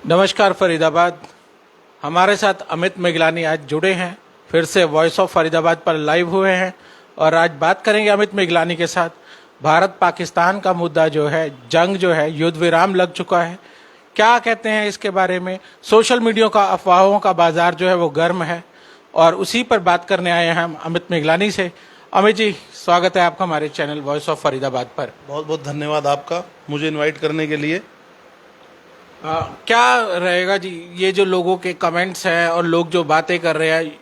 नमस्कार फरीदाबाद। हमारे साथ अमित मिगलानी आज जुड़े हैं, फिर से वॉइस ऑफ फरीदाबाद पर लाइव हुए हैं और आज बात करेंगे अमित मिगलानी के साथ। भारत पाकिस्तान का मुद्दा जो है, जंग जो है, युद्ध विराम लग चुका है, क्या कहते हैं इसके बारे में। सोशल मीडिया का, अफवाहों का बाजार जो है वो गर्म है और उसी पर बात करने आए हैं हम अमित मिगलानी से। अमित जी, स्वागत है आपका हमारे चैनल वॉइस ऑफ फरीदाबाद पर। बहुत बहुत धन्यवाद आपका मुझे इनवाइट करने के लिए। क्या रहेगा जी, ये जो लोगों के कमेंट्स हैं और लोग जो बातें कर रहे हैं,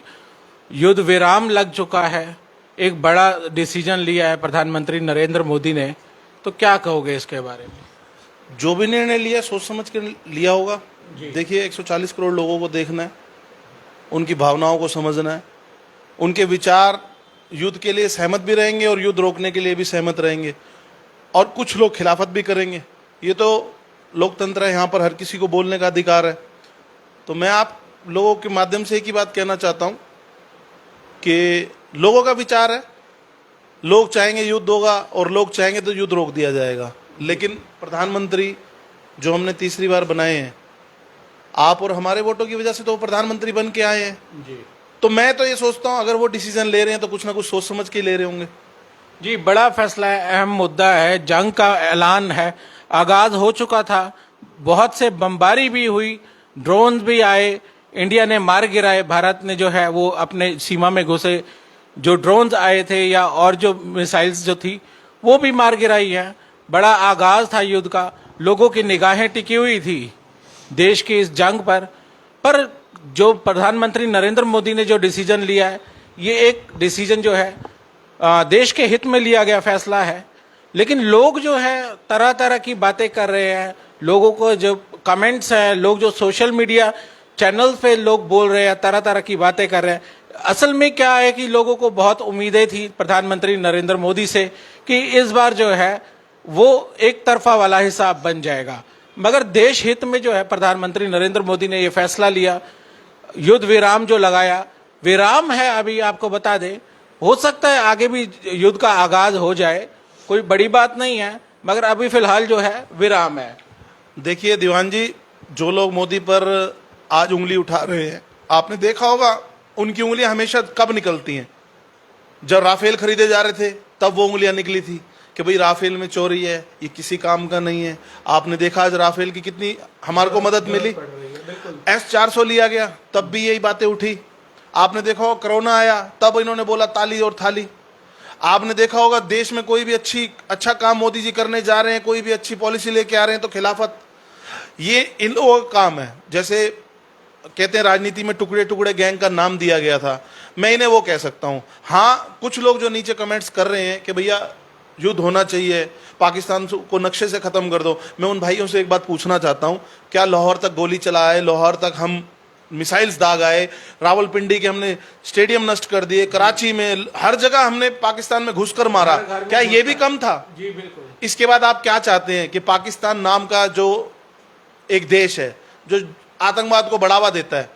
युद्ध विराम लग चुका है, एक बड़ा डिसीजन लिया है प्रधानमंत्री नरेंद्र मोदी ने, तो क्या कहोगे इसके बारे में? जो भी निर्णय लिया सोच समझ के लिया होगा। देखिए, 140 करोड़ लोगों को देखना है, उनकी भावनाओं को समझना है, उनके विचार युद्ध के लिए सहमत भी रहेंगे और युद्ध रोकने के लिए भी सहमत रहेंगे, और कुछ लोग खिलाफत भी करेंगे। ये तो लोकतंत्र है, यहाँ पर हर किसी को बोलने का अधिकार है। तो मैं आप लोगों के माध्यम से एक ही बात कहना चाहता हूँ कि लोगों का विचार है, लोग चाहेंगे युद्ध होगा और लोग चाहेंगे तो युद्ध रोक दिया जाएगा। लेकिन प्रधानमंत्री जो हमने तीसरी बार बनाए हैं, आप और हमारे वोटों की वजह से तो वो प्रधानमंत्री बन के आए हैं जी। तो मैं तो ये सोचता हूँ, अगर वो डिसीजन ले रहे हैं तो कुछ ना कुछ सोच समझ के ले रहे होंगे जी। बड़ा फैसला है, अहम मुद्दा है, जंग का ऐलान है, आगाज हो चुका था, बहुत से बमबारी भी हुई, ड्रोन भी आए, इंडिया ने मार गिराए, भारत ने जो है वो अपने सीमा में घुसे जो ड्रोन्स आए थे या और जो मिसाइल्स जो थी वो भी मार गिराई है। बड़ा आगाज था युद्ध का, लोगों की निगाहें टिकी हुई थी देश की इस जंग पर जो प्रधानमंत्री नरेंद्र मोदी ने जो डिसीजन लिया है, ये एक डिसीजन जो है देश के हित में लिया गया फैसला है। लेकिन लोग जो है तरह तरह की बातें कर रहे हैं, लोगों को जो कमेंट्स हैं, लोग जो सोशल मीडिया चैनल पे लोग बोल रहे हैं, तरह तरह की बातें कर रहे हैं। असल में क्या है कि लोगों को बहुत उम्मीदें थी प्रधानमंत्री नरेंद्र मोदी से कि इस बार जो है वो एक तरफा वाला हिसाब बन जाएगा, मगर देश हित में जो है प्रधानमंत्री नरेंद्र मोदी ने ये फैसला लिया, युद्ध विराम जो लगाया, विराम है अभी, आपको बता दें, हो सकता है आगे भी युद्ध का आगाज हो जाए, कोई बड़ी बात नहीं है, मगर अभी फिलहाल जो है विराम है। देखिए दीवान जी, जो लोग मोदी पर आज उंगली उठा रहे हैं, आपने देखा होगा उनकी उंगलियां हमेशा कब निकलती हैं? जब राफेल खरीदे जा रहे थे तब वो उंगलियां निकली थी कि भाई राफेल में चोरी है, ये किसी काम का नहीं है। आपने देखा आज राफेल की कितनी हमारे को मदद मिली, S-400 लिया गया तब भी यही बातें उठी। आपने देखा होगा कोरोना आया तब इन्होंने बोला ताली और थाली। आपने देखा होगा देश में कोई भी अच्छा काम मोदी जी करने जा रहे हैं, कोई भी अच्छी पॉलिसी लेके आ रहे हैं तो खिलाफत। ये इन लोगों का काम है। जैसे कहते हैं राजनीति में टुकड़े टुकड़े गैंग का नाम दिया गया था, मैं इन्हें वो कह सकता हूं। हाँ, कुछ लोग जो नीचे कमेंट्स कर रहे हैं कि भैया युद्ध होना चाहिए, पाकिस्तान को नक्शे से खत्म कर दो, मैं उन भाइयों से एक बात पूछना चाहता हूं, क्या लाहौर तक गोली चला है, लाहौर तक हम मिसाइल्स दाग आए, रावलपिंडी के हमने स्टेडियम नष्ट कर दिए, कराची में हर जगह हमने पाकिस्तान में घुसकर मारा, क्या ये भी कम था? जी बिल्कुल। इसके बाद आप क्या चाहते हैं कि पाकिस्तान नाम का जो एक देश है जो आतंकवाद को बढ़ावा देता है,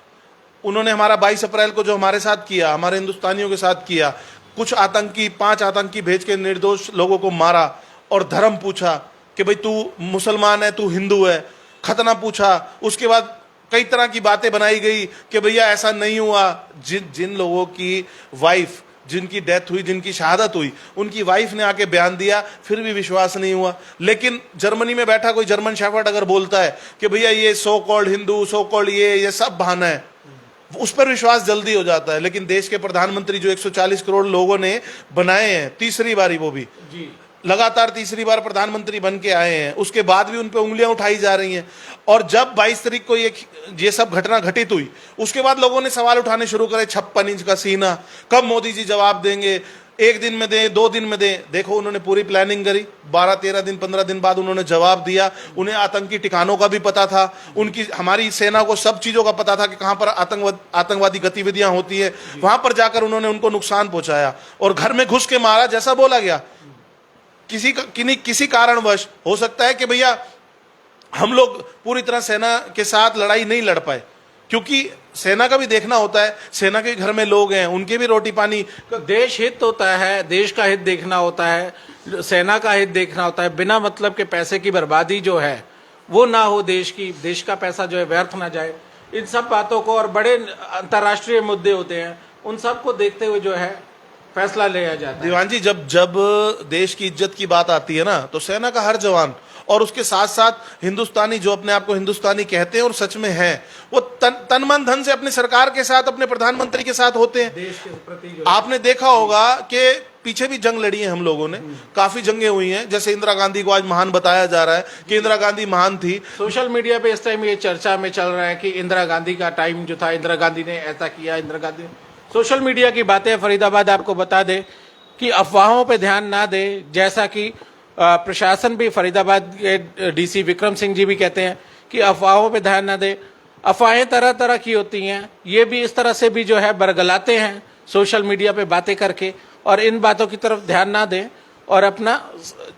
उन्होंने हमारा 22 अप्रैल को जो हमारे साथ किया, हमारे हिंदुस्तानियों के साथ किया, कुछ आतंकी 5 आतंकी भेज के निर्दोष लोगों को मारा और धर्म पूछा कि भाई तू मुसलमान है, तू हिंदू है, खतना पूछा। उसके बाद कई तरह की बातें बनाई गई कि भैया ऐसा नहीं हुआ। जिन लोगों की वाइफ, जिनकी डेथ हुई, जिनकी शहादत हुई, उनकी वाइफ ने आके बयान दिया, फिर भी विश्वास नहीं हुआ। लेकिन जर्मनी में बैठा कोई जर्मन शेफर्ड अगर बोलता है कि भैया ये so called Hindu, so called ये सब बहाना है, उस पर विश्वास जल्दी हो जाता है। लेकिन देश के प्रधानमंत्री जो 140 करोड़ लोगों ने बनाए हैं, तीसरी बारी, वो भी जी लगातार तीसरी बार प्रधानमंत्री बन के आए हैं, उसके बाद भी उन पे उंगलियां उठाई जा रही हैं। और जब 22 तारीख को ये सब घटना घटित हुई, उसके बाद लोगों ने सवाल उठाने शुरू करे, 56 इंच का सीना, कब मोदी जी जवाब देंगे, 1 दिन में दें, 2 दिन में दें। देखो, उन्होंने पूरी प्लानिंग करी, 12, 13 दिन, 15 दिन बाद उन्होंने जवाब दिया। उन्हें आतंकी ठिकानों का भी पता था, उनकी हमारी सेना को सब चीजों का पता था कि कहां पर आतंकवादी गतिविधियां होती है, वहां पर जाकर उन्होंने उनको नुकसान पहुंचाया और घर में घुस के मारा, जैसा बोला गया। किसी कारणवश हो सकता है कि भैया हम लोग पूरी तरह सेना के साथ लड़ाई नहीं लड़ पाए, क्योंकि सेना का भी देखना होता है, सेना के घर में लोग हैं, उनके भी रोटी पानी, देश हित होता है, देश का हित देखना होता है, सेना का हित देखना होता है। बिना मतलब के पैसे की बर्बादी जो है वो ना हो, देश का पैसा जो है व्यर्थ ना जाए, इन सब बातों को, और बड़े अंतर्राष्ट्रीय मुद्दे होते हैं, उन सब को देखते हुए जो है फैसला लिया जाता है। दीवान जी, जब जब देश की इज्जत की बात आती है ना, तो सेना का हर जवान और उसके साथ साथ हिंदुस्तानी, जो अपने आप को हिंदुस्तानी कहते हैं और सच में हैं, वो तन मन धन से अपनी सरकार के साथ, अपने प्रधानमंत्री के साथ होते हैं। देश के प्रति जो आपने देखा होगा कि पीछे भी जंग लड़ी है हम लोगों ने, काफी जंगें हुई हैं। जैसे इंदिरा गांधी को आज महान बताया जा रहा है कि इंदिरा गांधी महान थी। सोशल मीडिया पे इस टाइम ये चर्चा में चल रहा है कि इंदिरा गांधी का टाइम जो था, इंदिरा गांधी ने ऐसा किया, इंदिरा गांधी, सोशल मीडिया की बातें। फरीदाबाद आपको बता दे कि अफवाहों पे ध्यान ना दे, जैसा कि प्रशासन भी, फरीदाबाद के डीसी विक्रम सिंह जी भी कहते हैं कि अफवाहों पे ध्यान ना दे। अफवाहें तरह तरह की होती हैं, ये भी इस तरह से भी जो है बरगलाते हैं सोशल मीडिया पे बातें करके, और इन बातों की तरफ ध्यान ना दें और अपना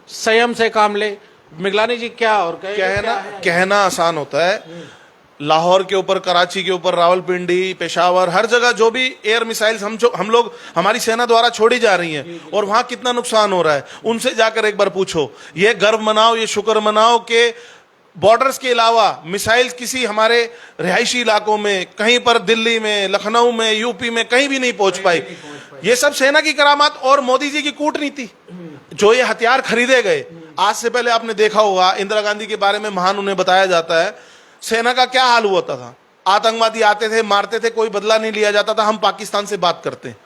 संयम से काम ले। मिगलानी जी, क्या और कहना आसान होता है। लाहौर के ऊपर, कराची के ऊपर, रावलपिंडी, पेशावर, हर जगह जो भी एयर मिसाइल्स हम लोग, हमारी सेना द्वारा छोड़ी जा रही हैं, और वहां कितना नुकसान हो रहा है, उनसे जाकर एक बार पूछो। ये गर्व मनाओ, ये शुक्र मनाओ कि बॉर्डर्स के अलावा मिसाइल्स किसी हमारे रिहायशी इलाकों में, कहीं पर दिल्ली में, लखनऊ में, यूपी में कहीं भी नहीं पहुंच पाई। ये सब सेना की करामात और मोदी जी की कूटनीति। जो ये हथियार खरीदे गए, आज से पहले आपने देखा होगा, इंदिरा गांधी के बारे में महान उन्हें बताया जाता है, सेना का क्या हाल हुआ था। आतंकवादी आते थे, मारते थे, कोई बदला नहीं लिया जाता था, हम पाकिस्तान से बात करते हैं।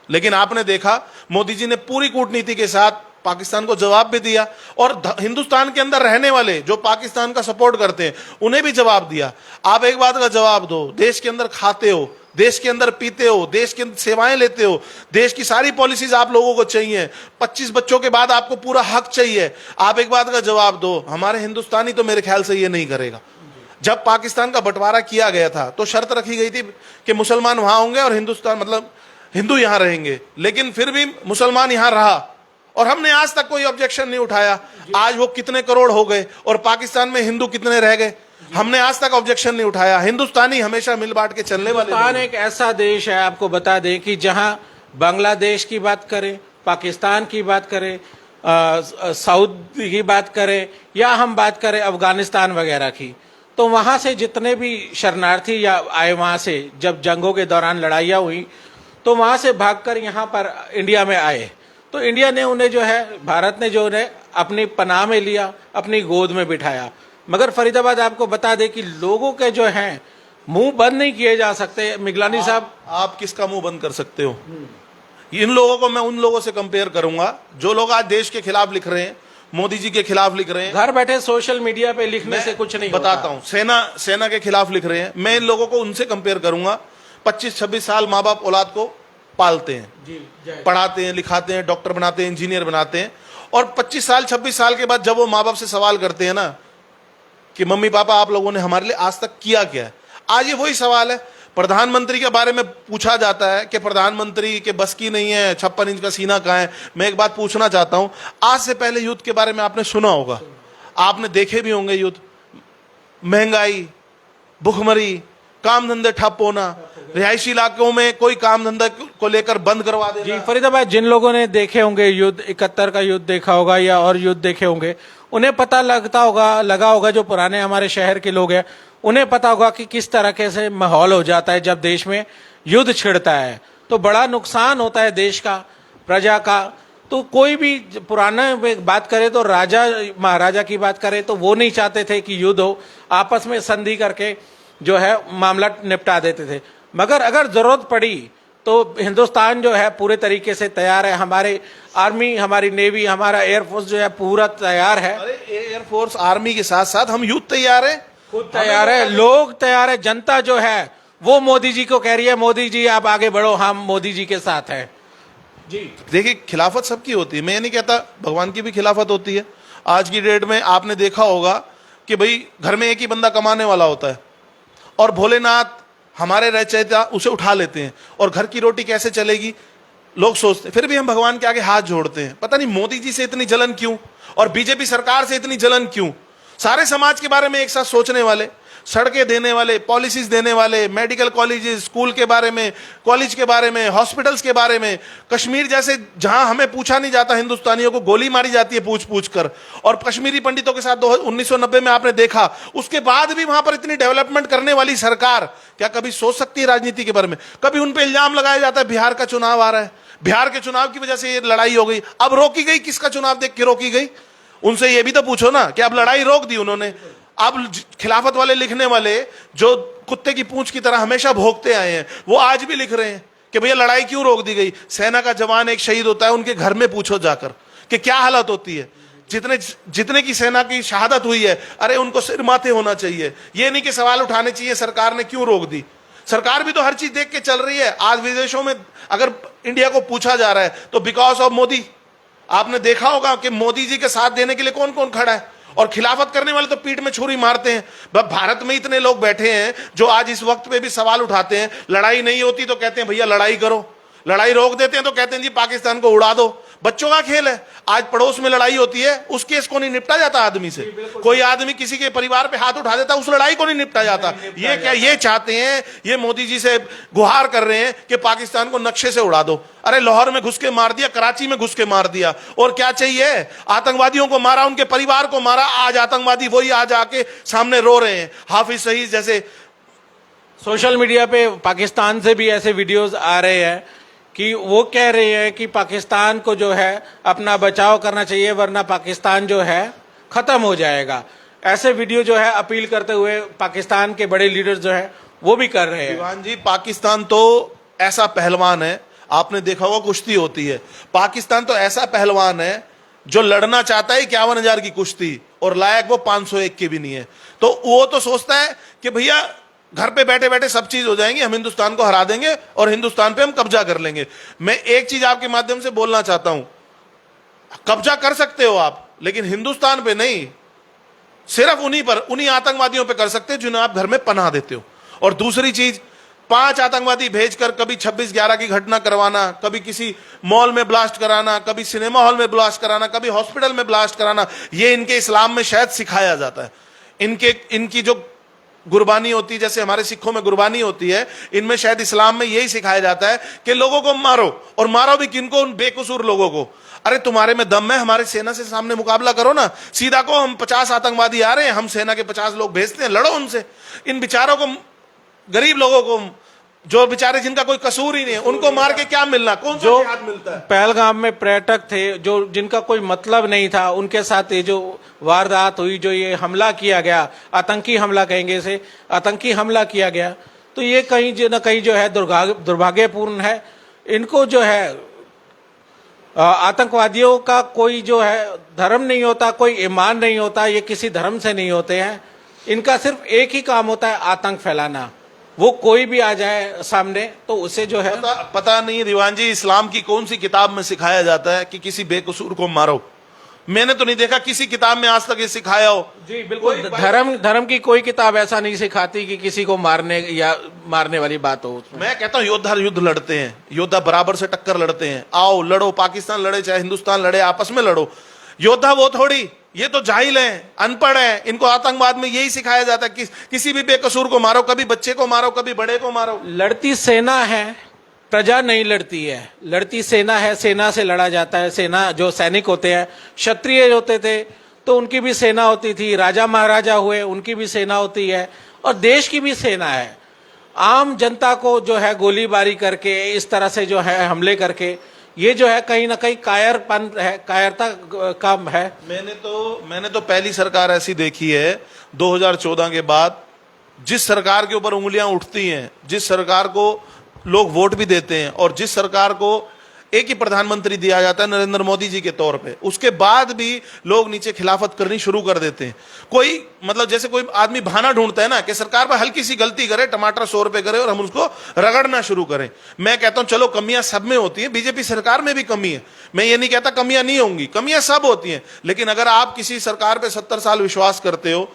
लेकिन आपने देखा, मोदी जी ने पूरी कूटनीति के साथ पाकिस्तान को जवाब भी दिया, और हिंदुस्तान के अंदर रहने वाले जो पाकिस्तान का सपोर्ट करते हैं उन्हें भी जवाब दिया। आप एक बात का जवाब दो, देश के अंदर खाते हो, देश के अंदर पीते हो, देश के सेवाएं लेते हो, देश की सारी पॉलिसीज आप लोगों को चाहिए, 25 बच्चों के बाद आपको पूरा हक चाहिए। आप एक बात का जवाब दो, हमारे हिंदुस्तानी तो मेरे ख्याल से ये नहीं करेगा। जब पाकिस्तान का बंटवारा किया गया था तो शर्त रखी गई थी कि मुसलमान वहां होंगे और हिंदुस्तान, मतलब हिंदू यहां रहेंगे, लेकिन फिर भी मुसलमान यहां रहा और हमने आज तक कोई ऑब्जेक्शन नहीं उठाया। आज वो कितने करोड़ हो गए और पाकिस्तान में हिंदू कितने रह गए, हमने आज तक ऑब्जेक्शन नहीं उठाया। हिंदुस्तानी हमेशा मिल बांट के चलने वाले। हिंदुस्तान एक ऐसा देश है, आपको बता दें, कि जहां बांग्लादेश की बात करें, पाकिस्तान की बात करें, साउथ की बात करें, या हम बात करें अफगानिस्तान वगैरह की, तो वहां से जितने भी शरणार्थी या आए, वहां से जब जंगों के दौरान लड़ाइयाँ हुई तो वहां से भागकर यहाँ पर इंडिया में आए, तो इंडिया ने उन्हें जो है, भारत ने जो उन्हें अपनी पनाह में लिया, अपनी गोद में बिठाया। मगर फरीदाबाद आपको बता दें कि लोगों के जो हैं मुंह बंद नहीं किए जा सकते। मिगलानी साहब, आप किसका मुंह बंद कर सकते हो? इन लोगों को मैं उन लोगों से कंपेयर करूंगा जो लोग आज देश के खिलाफ लिख रहे हैं, मोदी जी के खिलाफ लिख रहे हैं। घर बैठे सोशल मीडिया पे लिखने से कुछ नहीं बताता हूं, सेना के खिलाफ लिख रहे हैं। मैं इन लोगों को उनसे कंपेयर करूंगा। 25-26 साल माँ बाप औलाद को पालते हैं, पढ़ाते हैं, लिखाते हैं, डॉक्टर बनाते हैं, इंजीनियर बनाते हैं, और 25 साल 26 साल के बाद जब वो माँ बाप से सवाल करते हैं ना कि मम्मी पापा आप लोगों ने हमारे लिए आज तक किया क्या है, आज ये वही सवाल है। प्रधानमंत्री के बारे में पूछा जाता है कि प्रधानमंत्री के बस की नहीं है, 56 इंच का सीना कहाँ है। मैं एक बात पूछना चाहता हूं, आज से पहले युद्ध के बारे में आपने सुना होगा, आपने देखे भी होंगे युद्ध, महंगाई, भुखमरी, काम धंधे ठप होना, रिहायशी इलाकों में कोई काम धंधा को लेकर बंद करवा देना। जी फरीदाबाद, जिन लोगों ने देखे होंगे युद्ध, 71 का युद्ध देखा होगा या और युद्ध देखे होंगे, उन्हें पता लगा होगा, जो पुराने हमारे शहर के लोग हैं उन्हें पता होगा कि किस तरह से माहौल हो जाता है जब देश में युद्ध छिड़ता है, तो बड़ा नुकसान होता है देश का, प्रजा का। तो कोई भी पुराना बात करे तो राजा महाराजा की बात करे तो वो नहीं चाहते थे कि युद्ध हो, आपस में संधि करके जो है मामला निपटा देते थे। मगर अगर जरूरत पड़ी तो हिंदुस्तान जो है पूरे तरीके से तैयार है। हमारे आर्मी, हमारी नेवी, हमारा एयरफोर्स जो है पूरा तैयार है। अरे एयरफोर्स, आर्मी के साथ साथ हम यूथ तैयार है, खुद तैयार है, लोग तैयार है, जनता जो है वो मोदी जी को कह रही है मोदी जी आप आगे बढ़ो, हम मोदी जी के साथ हैं। जी देखिए, खिलाफत सबकी होती है, मैं ये नहीं कहता, भगवान की भी खिलाफत होती है। आज की डेट में आपने देखा होगा कि भाई घर में एक ही बंदा कमाने वाला होता है और भोलेनाथ हमारे रचयिता उसे उठा लेते हैं, और घर की रोटी कैसे चलेगी लोग सोचते हैं। फिर भी हम भगवान के आगे हाथ जोड़ते हैं। पता नहीं मोदी जी से इतनी जलन क्यों और बीजेपी सरकार से इतनी जलन क्यों। सारे समाज के बारे में एक साथ सोचने वाले, सड़कें देने वाले, पॉलिसीज देने वाले, मेडिकल कॉलेजेस, स्कूल के बारे में, कॉलेज के बारे में, हॉस्पिटल्स के बारे में, कश्मीर जैसे जहां हमें पूछा नहीं जाता, हिंदुस्तानियों को गोली मारी जाती है पूछ पूछ कर, और कश्मीरी पंडितों के साथ 1990 में आपने देखा, उसके बाद भी वहां पर इतनी डेवलपमेंट करने वाली सरकार क्या कभी सोच सकती है राजनीति के बारे में? कभी उन पर इल्जाम लगाया जाता है बिहार का चुनाव आ रहा है, बिहार के चुनाव की वजह से ये लड़ाई हो गई। अब रोकी गई, किसका चुनाव देख के रोकी गई? उनसे ये भी तो पूछो ना कि अब लड़ाई रोक दी उन्होंने। अब खिलाफत वाले लिखने वाले जो कुत्ते की पूंछ की तरह हमेशा भोंकते आए हैं, वो आज भी लिख रहे हैं कि भैया लड़ाई क्यों रोक दी गई? सेना का जवान एक शहीद होता है, उनके घर में पूछो जाकर कि क्या हालत होती है। जितने की सेना की शहादत हुई है, अरे उनको सिर माथे होना चाहिए। ये नहीं कि सवाल उठाने चाहिए सरकार ने क्यों रोक दी। सरकार भी तो हर चीज देख के चल रही है। आज विदेशों में अगर इंडिया को पूछा जा रहा है तो बिकॉज ऑफ मोदी। आपने देखा होगा कि मोदी जी के साथ देने के लिए कौन कौन खड़ा है, और खिलाफत करने वाले तो पीठ में छुरी मारते हैं। भारत में इतने लोग बैठे हैं जो आज इस वक्त पे भी सवाल उठाते हैं। लड़ाई नहीं होती तो कहते हैं भैया लड़ाई करो, लड़ाई रोक देते हैं तो कहते हैं जी पाकिस्तान को उड़ा दो। बच्चों का खेल है। आज पड़ोस में लड़ाई होती है, उस केस को नहीं निपटा जाता आदमी से। कोई आदमी किसी के परिवार पे हाथ उठा देता, उस लड़ाई को नहीं निपटा जाता। ये क्या ये चाहते हैं, ये मोदी जी से गुहार कर रहे हैं कि पाकिस्तान को नक्शे से उड़ा दो। अरे लाहौर में घुस के मार दिया, कराची में घुस के मार दिया, और क्या चाहिए? आतंकवादियों को मारा, उनके परिवार को मारा। आज आतंकवादी वही आज आके सामने रो रहे हैं। हाफिज सईद जैसे सोशल मीडिया पे पाकिस्तान से भी ऐसे वीडियोस आ रहे हैं कि वो कह रहे हैं कि पाकिस्तान को जो है अपना बचाव करना चाहिए, वरना पाकिस्तान जो है खत्म हो जाएगा। ऐसे वीडियो जो है अपील करते हुए पाकिस्तान के बड़े लीडर जो है वो भी कर रहे हैं। दीवान जी, पाकिस्तान तो ऐसा पहलवान है, आपने देखा होगा कुश्ती होती है। पाकिस्तान तो ऐसा पहलवान है जो लड़ना चाहता है 51,000 की कुश्ती, और लायक वो 501 के भी नहीं है। तो वो तो सोचता है कि भैया घर पे बैठे बैठे सब चीज हो जाएंगी, हम हिंदुस्तान को हरा देंगे और हिंदुस्तान पे हम कब्जा कर लेंगे। मैं एक चीज आपके माध्यम से बोलना चाहता हूं, कब्जा कर सकते हो आप, लेकिन हिंदुस्तान पे नहीं, सिर्फ उन्हीं पर, उन्हीं आतंकवादियों पे कर सकते हो जिन्हें आप घर में पनाह देते हो। और दूसरी चीज, 5 आतंकवादी भेजकर कभी 26/11 की घटना करवाना, कभी किसी मॉल में ब्लास्ट कराना, कभी सिनेमा हॉल में ब्लास्ट कराना, कभी हॉस्पिटल में ब्लास्ट कराना, ये इनके इस्लाम में शायद सिखाया जाता है। इनकी जो गुरबानी होती है, जैसे हमारे सिखों में गुरबानी होती है, इनमें शायद इस्लाम में यही सिखाया जाता है कि लोगों को मारो, और मारो भी किनको? उन बेकसूर लोगों को। अरे तुम्हारे में दम है, हमारे सेना से सामने मुकाबला करो ना, सीधा को हम 50 आतंकवादी आ रहे हैं, हम सेना के 50 लोग भेजते हैं, लड़ो उनसे। इन बेचारों को, गरीब लोगों को, जो बेचारे जिनका कोई कसूर ही नहीं है, उनको मार के क्या मिलना? कौन सा जिहाद मिलता है? पहलगाम में पर्यटक थे जो जिनका कोई मतलब नहीं था, उनके साथ ये जो वारदात हुई, जो ये हमला किया गया, आतंकी हमला कहेंगे इसे, आतंकी हमला किया गया, तो ये कहीं न कहीं जो है दुर्भाग्यपूर्ण है। इनको जो है आतंकवादियों का कोई जो है धर्म नहीं होता, कोई ईमान नहीं होता, ये किसी धर्म से नहीं होते हैं। इनका सिर्फ एक ही काम होता है, आतंक फैलाना। वो कोई भी आ जाए सामने तो उसे जो है पता नहीं दीवान जी, इस्लाम की कौन सी किताब में सिखाया जाता है कि किसी बेकसूर को मारो? मैंने तो नहीं देखा किसी किताब में आज तक ये सिखाया हो। जी बिल्कुल, धर्म की कोई किताब ऐसा नहीं सिखाती कि किसी को मारने वाली बात हो। मैं कहता हूँ योद्धा युद्ध लड़ते हैं, योद्धा बराबर से टक्कर लड़ते हैं। आओ लड़ो, पाकिस्तान लड़े चाहे हिंदुस्तान लड़े, आपस में लड़ो। योद्धा वो थोड़ी, ये तो जाहिल हैं, अनपढ़ हैं। इनको आतंकवाद में यही सिखाया जाता है कि किसी भी बेकसूर को मारो, कभी बच्चे को मारो, कभी बड़े को मारो। लड़ती सेना है, प्रजा नहीं लड़ती है। लड़ती सेना है, सेना से लड़ा जाता है। सेना जो सैनिक होते हैं, क्षत्रिय होते थे तो उनकी भी सेना होती थी, राजा महाराजा हुए उनकी भी सेना होती है, और देश की भी सेना है। आम जनता को जो है गोलीबारी करके, इस तरह से जो है हमले करके, ये जो है कहीं ना कहीं कायरपन है, कायरता का है। मैंने तो पहली सरकार ऐसी देखी है 2014 के बाद, जिस सरकार के ऊपर उंगलियां उठती हैं, जिस सरकार को लोग वोट भी देते हैं, और जिस सरकार को एक ही प्रधानमंत्री दिया जाता है नरेंद्र मोदी जी के तौर पे, उसके बाद भी लोग नीचे खिलाफत करनी शुरू कर देते हैं। कोई मतलब जैसे कोई आदमी बहाना ढूंढता है ना कि सरकार पर हल्की सी गलती करे, टमाटर 100 रुपए करे और हम उसको रगड़ना शुरू करें। मैं कहता हूं चलो कमियां सब में होती हैं, बीजेपी सरकार में भी कमी है, मैं ये नहीं कहता कमियां नहीं होंगी, कमियां सब होती हैं। लेकिन अगर आप किसी सरकार पे 70 साल विश्वास करते हो,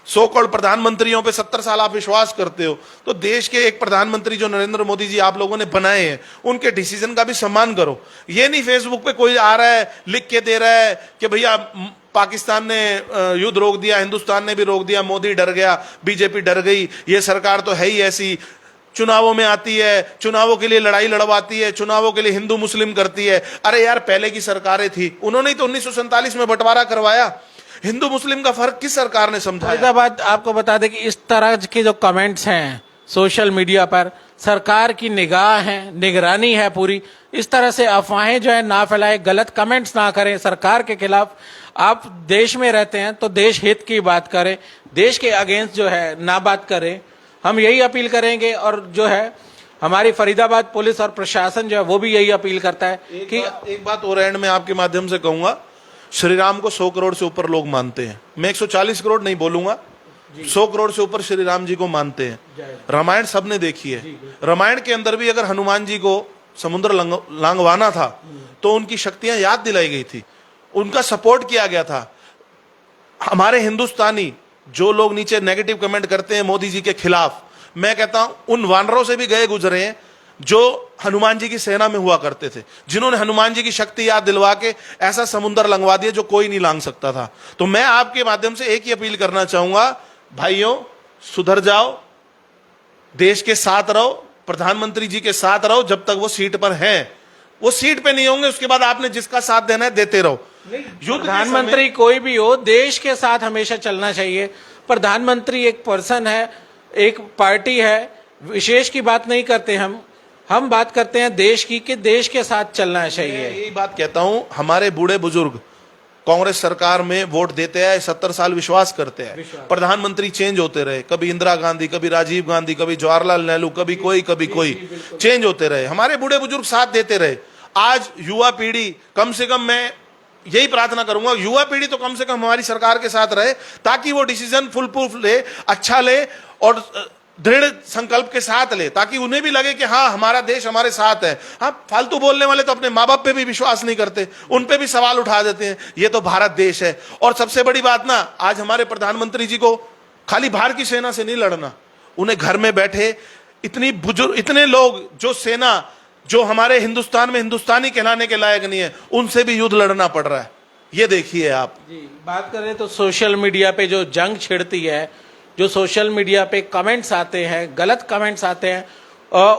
सो कॉल्ड प्रधानमंत्रियों पे 70 साल आप विश्वास करते हो, तो देश के एक प्रधानमंत्री जो नरेंद्र मोदी जी आप लोगों ने बनाए हैं, उनके डिसीजन का भी सम्मान करो। ये नहीं फेसबुक पे कोई आ रहा है लिख के दे रहा है कि भैया पाकिस्तान ने युद्ध रोक दिया, हिंदुस्तान ने भी रोक दिया, मोदी डर गया, बीजेपी डर गई, ये सरकार तो है ही ऐसी, चुनावों में आती है, चुनावों के लिए लड़ाई लड़वाती है, चुनावों के लिए हिंदू मुस्लिम करती है। अरे यार, पहले की सरकारें थी, उन्होंने ही तो 1947 में बंटवारा करवाया। हिंदू मुस्लिम का फर्क किस सरकार ने समझाया? फरीदाबाद आपको बता दें कि इस तरह के जो कमेंट्स हैं सोशल मीडिया पर, सरकार की निगाह है, निगरानी है पूरी। इस तरह से अफवाहें जो है ना फैलाएं, गलत कमेंट्स ना करें सरकार के खिलाफ। आप देश में रहते हैं तो देश हित की बात करें, देश के अगेंस्ट जो है ना बात करें। हम यही अपील करेंगे, और जो है हमारी फरीदाबाद पुलिस और प्रशासन जो है वो भी यही अपील करता है कि एक बात और एंड में आपके माध्यम से कहूंगा, श्री राम को 100 करोड़ से ऊपर लोग मानते हैं। मैं 140 करोड़ नहीं बोलूंगा, 100 करोड़ से ऊपर श्री राम जी को मानते हैं। रामायण सबने देखी है, रामायण के अंदर भी अगर हनुमान जी को समुद्र लांघवाना था तो उनकी शक्तियां याद दिलाई गई थी, उनका सपोर्ट किया गया था। हमारे हिंदुस्तानी जो लोग नीचे नेगेटिव कमेंट करते हैं मोदी जी के खिलाफ, मैं कहता हूं उन वानरों से भी गए गुजरे हैं जो हनुमान जी की सेना में हुआ करते थे, जिन्होंने हनुमान जी की शक्ति याद दिलवा के ऐसा समुद्र लंघवा दिया जो कोई नहीं लांघ सकता था। तो मैं आपके माध्यम से एक ही अपील करना चाहूंगा, भाइयों सुधर जाओ, देश के साथ रहो, प्रधानमंत्री जी के साथ रहो। जब तक वो सीट पर हैं, वो सीट पे नहीं होंगे, उसके बाद आपने जिसका साथ देना है देते रहो। प्रधानमंत्री कोई भी हो, देश के साथ हमेशा चलना चाहिए। प्रधानमंत्री एक पर्सन है, एक पार्टी है, विशेष की बात नहीं करते हम बात करते हैं देश की, कि देश के साथ चलना चाहिए। यही बात कहता हूं, हमारे बूढ़े बुजुर्ग कांग्रेस सरकार में वोट देते हैं, 70 साल विश्वास करते हैं। प्रधानमंत्री चेंज होते रहे, कभी इंदिरा गांधी, कभी राजीव गांधी, कभी जवाहरलाल नेहरू, कभी कोई चेंज होते रहे, हमारे बूढ़े बुजुर्ग साथ देते रहे। आज युवा पीढ़ी, कम से कम मैं यही प्रार्थना करूंगा, युवा पीढ़ी तो कम से कम हमारी सरकार के साथ रहे, ताकि वो डिसीजन फुल प्रूफ ले, अच्छा ले और दृढ़ संकल्प के साथ ले, ताकि उन्हें भी लगे कि हाँ हमारा देश हमारे साथ है। हाँ, फालतू बोलने वाले तो अपने माँ बाप पे भी विश्वास नहीं करते, उन पे भी सवाल उठा देते हैं। ये तो भारत देश है। और सबसे बड़ी बात ना, आज हमारे प्रधानमंत्री जी को खाली बाहर की सेना से नहीं लड़ना, उन्हें घर में बैठे इतने लोग जो सेना, जो हमारे हिंदुस्तान में हिंदुस्तानी कहलाने के लायक नहीं है, उनसे भी युद्ध लड़ना पड़ रहा है। ये देखिए आप जी। बात करें तो सोशल मीडिया पे जो जंग छिड़ती है, जो सोशल मीडिया पे कमेंट्स आते हैं, गलत कमेंट्स आते हैं,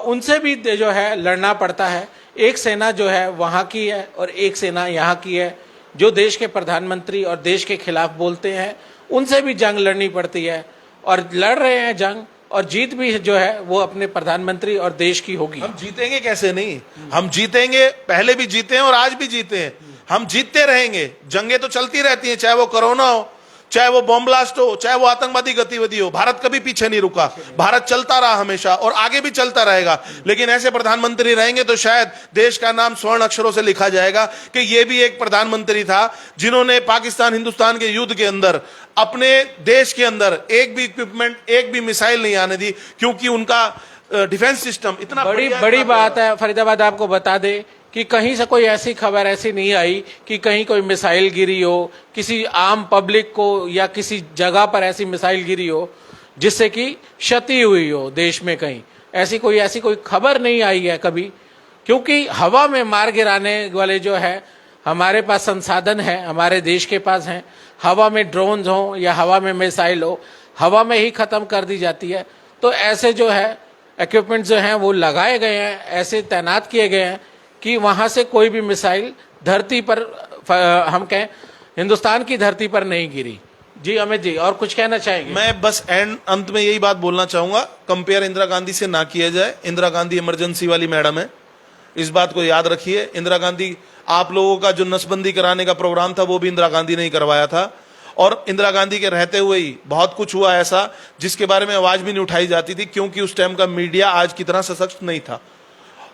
उनसे भी जो है लड़ना पड़ता है। एक सेना जो है वहाँ की है और एक सेना यहाँ की है। जो देश के प्रधानमंत्री और देश के खिलाफ बोलते हैं, उनसे भी जंग लड़नी पड़ती है, और लड़ रहे हैं जंग, और जीत भी जो है वो अपने प्रधानमंत्री और देश की होगी। हम जीतेंगे कैसे नहीं, हम जीतेंगे, पहले भी जीते हैं और आज भी जीते हैं, हम जीतते रहेंगे। जंगें तो चलती रहती हैं, चाहे वो कोरोना हो, चाहे वो बॉम्ब ब्लास्ट हो, चाहे वो आतंकवादी गतिविधि हो, भारत कभी पीछे नहीं रुका। भारत चलता रहा हमेशा और आगे भी चलता रहेगा। लेकिन ऐसे प्रधानमंत्री रहेंगे तो शायद देश का नाम स्वर्ण अक्षरों से लिखा जाएगा कि ये भी एक प्रधानमंत्री था जिन्होंने पाकिस्तान हिंदुस्तान के युद्ध के अंदर अपने देश के अंदर एक भी इक्विपमेंट, एक भी मिसाइल नहीं आने दी, क्योंकि उनका डिफेंस सिस्टम इतना बड़ी बात है। फरीदाबाद आपको बता दे कि कहीं से कोई ऐसी खबर ऐसी नहीं आई कि कहीं कोई मिसाइल गिरी हो, किसी आम पब्लिक को या किसी जगह पर ऐसी मिसाइल गिरी हो जिससे कि क्षति हुई हो देश में। कहीं ऐसी कोई खबर नहीं आई है कभी, क्योंकि हवा में मार गिराने वाले जो है हमारे पास संसाधन है, हमारे देश के पास हैं। हवा में ड्रोन्स हो या हवा में मिसाइल हो, हवा में ही खत्म कर दी जाती है। तो ऐसे जो है इक्विपमेंट जो हैं वो लगाए गए हैं, ऐसे तैनात किए गए हैं कि वहां से कोई भी मिसाइल धरती पर, हम कहें हिंदुस्तान की धरती पर नहीं गिरी। जी अमित जी, और कुछ कहना चाहेंगे? मैं बस अंत में यही बात बोलना चाहूंगा, कंपेयर इंदिरा गांधी से ना किया जाए। इंदिरा गांधी इमरजेंसी वाली मैडम है, इस बात को याद रखिए। इंदिरा गांधी, आप लोगों का जो नसबंदी कराने का प्रोग्राम था वो भी इंदिरा गांधी ने ही करवाया था, और इंदिरा गांधी के रहते हुए ही बहुत कुछ हुआ ऐसा जिसके बारे में आवाज भी नहीं उठाई जाती थी, क्योंकि उस टाइम का मीडिया आज की तरह सशक्त नहीं था,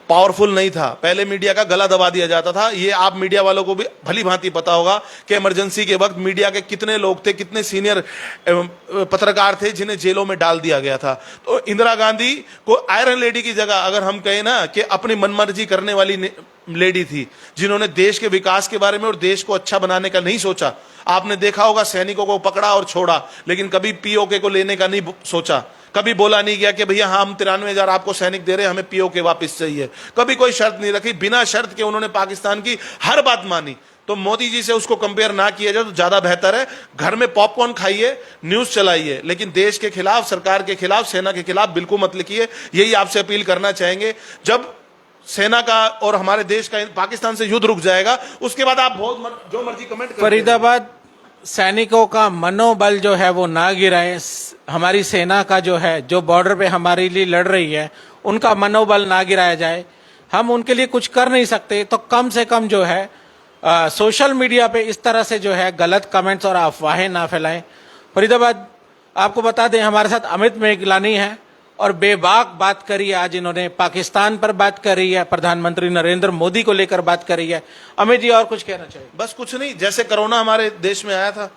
पावरफुल नहीं था। पहले मीडिया का गला दबा दिया जाता था। ये आप मीडिया वालों को भी भली भांति पता होगा कि इमरजेंसी के वक्त मीडिया के कितने लोग थे, कितने सीनियर पत्रकार थे जिन्हें जेलों में डाल दिया गया था। तो इंदिरा गांधी को आयरन लेडी की जगह अगर हम कहें ना कि अपनी मनमर्जी करने वाली लेडी थी, जिन्होंने देश के विकास के बारे में और देश को अच्छा बनाने का नहीं सोचा। आपने देखा होगा सैनिकों को पकड़ा और छोड़ा, लेकिन कभी पीओके को लेने का नहीं सोचा। कभी बोला नहीं गया कि भैया हम 93,000 आपको सैनिक दे रहे हैं, हमें पीओके वापस चाहिए। कभी कोई शर्त नहीं रखी, बिना शर्त के उन्होंने पाकिस्तान की हर बात मानी। तो तो मोदी जी से उसको कंपेयर ना किया जाए तो ज्यादा बेहतर है। घर में पॉपकॉर्न खाइए, न्यूज चलाइए, लेकिन देश के खिलाफ, सरकार के खिलाफ, सेना के खिलाफ बिल्कुल मत लिखिए। यही आपसे अपील करना चाहेंगे। जब सेना का और हमारे देश का पाकिस्तान से युद्ध रुक जाएगा, उसके बाद आप जो मर्जी कमेंट करते फरीदाबाद सैनिकों का मनोबल जो है वो ना गिराए, हमारी सेना का जो है, जो बॉर्डर पे हमारे लिए लड़ रही है, उनका मनोबल ना गिराया जाए। हम उनके लिए कुछ कर नहीं सकते तो कम से कम जो है सोशल मीडिया पे इस तरह से जो है गलत कमेंट्स और अफवाहें ना फैलाएं। फरीदाबाद आपको बता दें, हमारे साथ अमित मेघलानी है और बेबाक बात करी है। आज इन्होंने पाकिस्तान पर बात करी है, प्रधानमंत्री नरेंद्र मोदी को लेकर बात करी है। अमित जी और कुछ कहना चाहिए? बस कुछ नहीं, जैसे कोरोना हमारे देश में आया था,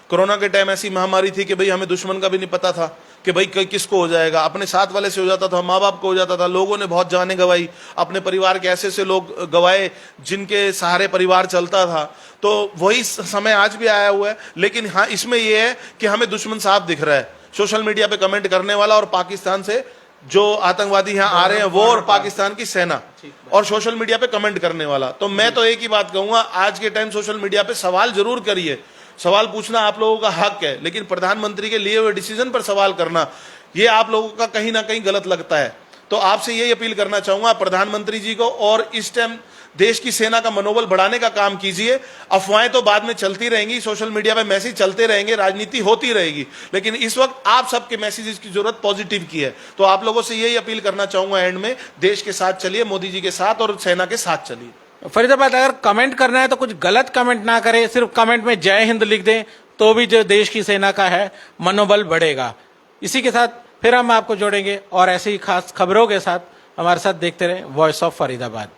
कोरोना के टाइम ऐसी महामारी थी कि भाई हमें दुश्मन का भी नहीं पता था कि भाई किसको हो जाएगा। अपने साथ वाले से हो जाता था, माँ बाप को हो जाता था। लोगों ने बहुत जानें गंवाई, अपने परिवार के ऐसे लोग गंवाए जिनके सहारे परिवार चलता था। तो वही समय आज भी आया हुआ है। लेकिन हाँ, इसमें यह है कि हमें दुश्मन साफ दिख रहा है, सोशल मीडिया पे कमेंट करने वाला और पाकिस्तान से जो आतंकवादी यहाँ आ रहे हैं वो, और पाकिस्तान की सेना, और सोशल मीडिया पे कमेंट करने वाला। तो मैं तो एक ही बात कहूंगा, आज के टाइम सोशल मीडिया पे सवाल जरूर करिए, सवाल पूछना आप लोगों का हक है, लेकिन प्रधानमंत्री के लिए हुए डिसीजन पर सवाल करना ये आप लोगों का कहीं ना कहीं गलत लगता है। तो आपसे यही अपील करना चाहूंगा प्रधानमंत्री जी को, और इस टाइम देश की सेना का मनोबल बढ़ाने का काम कीजिए। अफवाहें तो बाद में चलती रहेंगी, सोशल मीडिया पे मैसेज चलते रहेंगे, राजनीति होती रहेगी, लेकिन इस वक्त आप सबके मैसेजेस की जरूरत पॉजिटिव की है। तो आप लोगों से यही अपील करना चाहूंगा एंड में, देश के साथ चलिए, मोदी जी के साथ और सेना के साथ चलिए। फरीदाबाद अगर कमेंट करना है तो कुछ गलत कमेंट ना करें, सिर्फ कमेंट में जय हिंद लिख दें तो भी जो देश की सेना का है मनोबल बढ़ेगा। इसी के साथ फिर हम आपको जोड़ेंगे और ऐसी ही खास खबरों के साथ हमारे साथ देखते रहें वॉइस ऑफ फरीदाबाद।